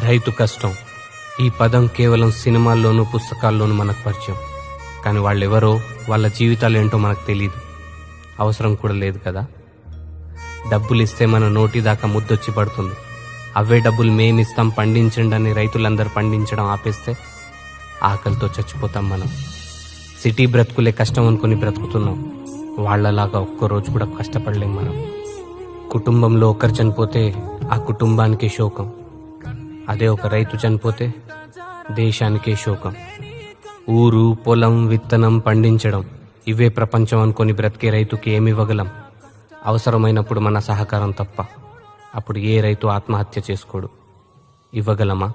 రైతు కష్టం ఈ పదం కేవలం సినిమాల్లోనూ పుస్తకాల్లోనూ మనకు పరిచయం. కానీ వాళ్ళెవరో, వాళ్ళ జీవితాలు ఏంటో మనకు తెలియదు, అవసరం కూడా లేదు కదా. డబ్బులు ఇస్తే మన నోటి దాకా ముద్దొచ్చి పడుతుంది. అవే డబ్బులు మేమిస్తాం పండించండి అని రైతులందరూ పండించడం ఆపేస్తే ఆకలితో చచ్చిపోతాం మనం. సిటీ బ్రతుకులే కష్టం అనుకుని బ్రతుకుతున్నాం. వాళ్లలాగా ఒక్కరోజు కూడా కష్టపడలేం మనం. కుటుంబంలో ఒకరు చనిపోతే ఆ కుటుంబానికే శోకం. అదే ఒక రైతు చనిపోతే దేశానికే శోకం. ఊరు, పొలం, విత్తనం పండించడం ఇవే ప్రపంచం అనుకొని బ్రతికే రైతుకి ఏమివ్వగలం? అవసరమైనప్పుడు మన సహకారం తప్ప. అప్పుడు ఏ రైతు ఆత్మహత్య చేసుకోడు. ఇవ్వగలమా?